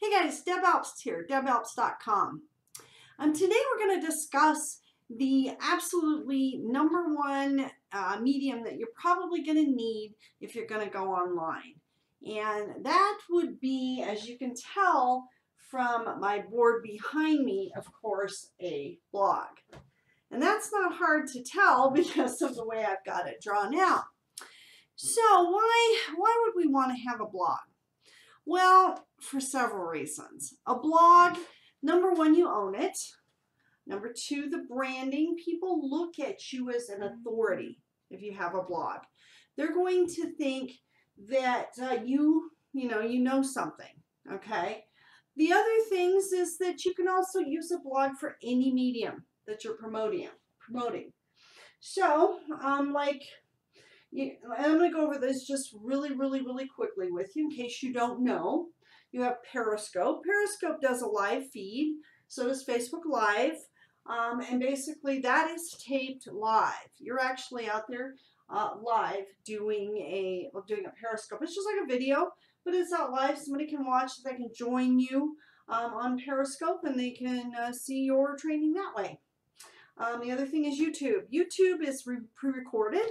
Hey guys, Deb Alps here, debalps.com. Today we're going to discuss the absolutely #1 medium that you're probably going to need if you're going to go online. And that would be, as you can tell from my board behind me, of course, a blog. And that's not hard to tell because of the way I've got it drawn out. So why would we want to have a blog? Well, for several reasons. A blog, #1, you own it. #2, the branding. People look at you as an authority if you have a blog. They're going to think that you know something, okay? The other things is that you can also use a blog for any medium that you're promoting. So, I'm going to go over this just really quickly with you in case you don't know. You have Periscope. Periscope does a live feed. So does Facebook Live. And basically that is taped live. You're actually out there live doing a Periscope. It's just like a video, but it's out live. Somebody can watch. They can join you on Periscope and they can see your training that way. The other thing is YouTube. YouTube is pre-recorded.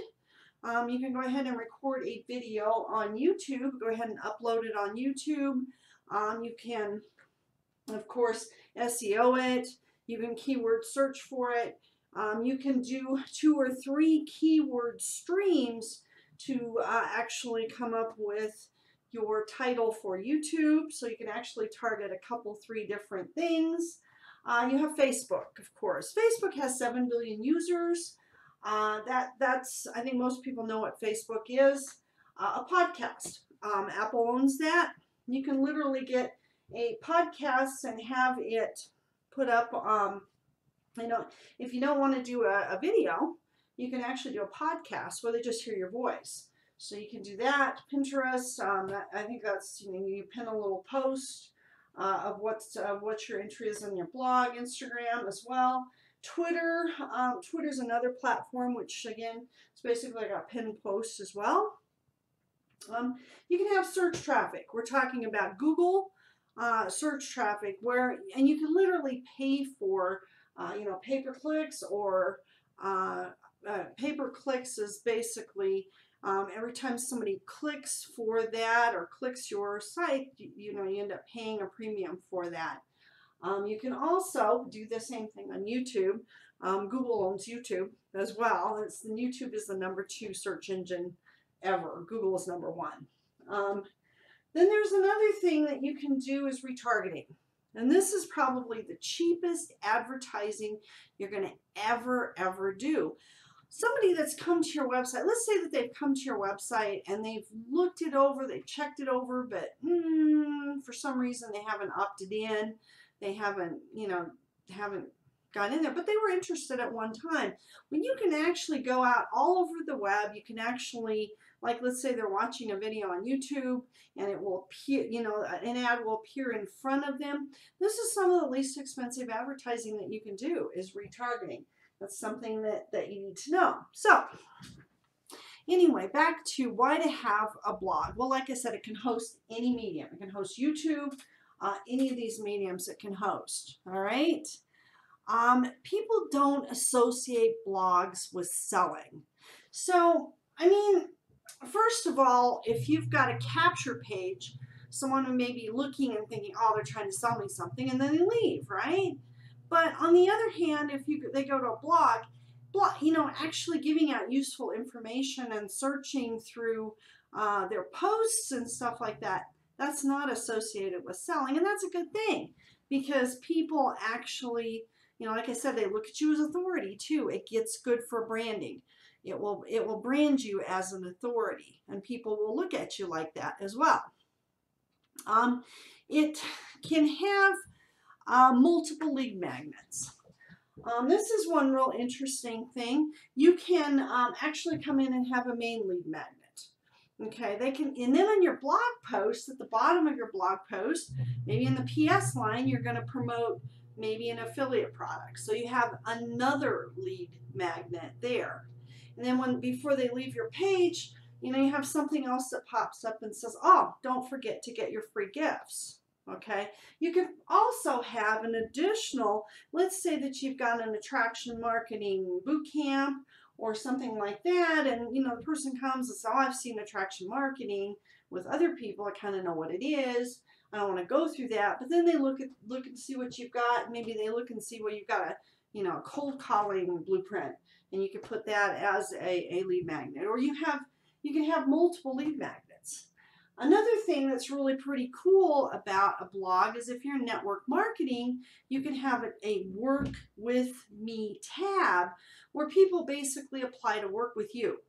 You can go ahead and record a video on YouTube. Go ahead and upload it on YouTube. You can, of course, SEO it. You can keyword search for it. You can do 2 or 3 keyword streams to actually come up with your title for YouTube. So you can actually target a couple, 3 different things. You have Facebook, of course. Facebook has 7 billion users. That's, I think most people know what Facebook is. A podcast. Apple owns that. You can literally get a podcast and have it put up, if you don't want to do a video, you can actually do a podcast where they just hear your voice. So you can do that. Pinterest, I think that's, you pin a little post of what your entry is on your blog. Instagram as well. Twitter, Twitter's another platform, which again, it's basically like a pinned post as well. You can have search traffic. We're talking about Google search traffic, and you can literally pay for, pay-per-clicks, or pay-per-clicks is basically every time somebody clicks for that or clicks your site, you end up paying a premium for that. You can also do the same thing on YouTube. Google owns YouTube as well. YouTube is the #2 search engine ever. Google is #1. Then there's another thing that you can do is retargeting. And this is probably the cheapest advertising you're going to ever do. Somebody that's come to your website, let's say that they've come to your website and they've looked it over, they've checked it over, but for some reason they haven't opted in. They haven't got in there, but they were interested at one time. When you can actually go out all over the web, you can actually, like, let's say they're watching a video on YouTube and it will appear, an ad will appear in front of them. This is some of the least expensive advertising that you can do, is retargeting. That's something that you need to know. So anyway, back to why to have a blog. Well, like I said, it can host any medium. It can host YouTube, any of these mediums it can host. All right. People don't associate blogs with selling. So, first of all, if you've got a capture page, someone may be looking and thinking, oh, they're trying to sell me something, and then they leave, right? But on the other hand, if they go to a blog, actually giving out useful information and searching through their posts and stuff like that, that's not associated with selling, and that's a good thing, because people actually, like I said, they look at you as authority too. It gets good for branding. It will brand you as an authority, and people will look at you like that as well. It can have multiple lead magnets. This is one real interesting thing. You can actually come in and have a main lead magnet. Okay, and then on your blog post, at the bottom of your blog post, maybe in the P.S. line, you're going to promote maybe an affiliate product. So you have another lead magnet there. And then before they leave your page, you have something else that pops up and says, oh, don't forget to get your free gifts. Okay, you can also have an additional, let's say that you've got an attraction marketing boot camp or something like that, and the person comes and says, oh, I've seen attraction marketing with other people, I kind of know what it is, I don't want to go through that, but then they look and see what you've got. Maybe they look and see, well, you've got a cold calling blueprint, and you can put that as a lead magnet, or you can have multiple lead magnets. Another thing that's really pretty cool about a blog is if you're in network marketing, you can have a work with me tab where people basically apply to work with you.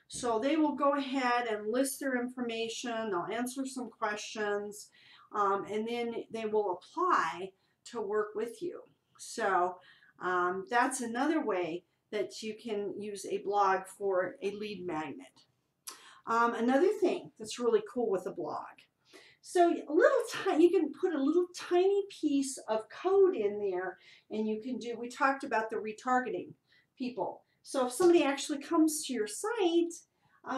So they will go ahead and list their information, they'll answer some questions, and then they will apply to work with you. So that's another way that you can use a blog for a lead magnet. Another thing that's really cool with a blog. So you can put a little tiny piece of code in there, and you can do, we talked about the retargeting people. So if somebody actually comes to your site,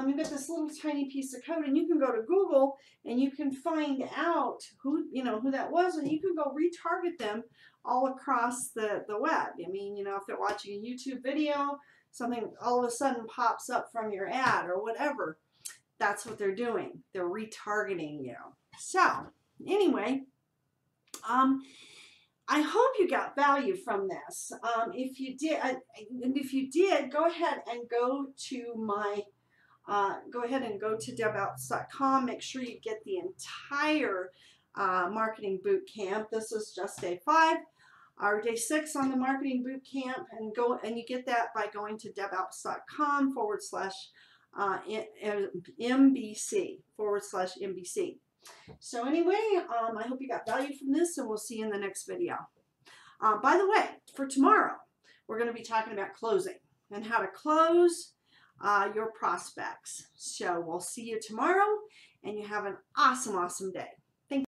you've got this little tiny piece of code, and you can go to Google and you can find out who that was, and you can go retarget them all across the web. I mean, if they're watching a YouTube video, something all of a sudden pops up from your ad or whatever. That's what they're doing. They're retargeting you. So anyway, I hope you got value from this. If you did, go ahead and go to debouts.com. Make sure you get the entire marketing boot camp. This is just day 5. Our day 6 on the marketing boot camp, and you get that by going to debouts.com /MBC. So anyway, I hope you got value from this, and we'll see you in the next video. By the way, for tomorrow, we're going to be talking about closing and how to close your prospects. So we'll see you tomorrow, and you have an awesome, awesome day.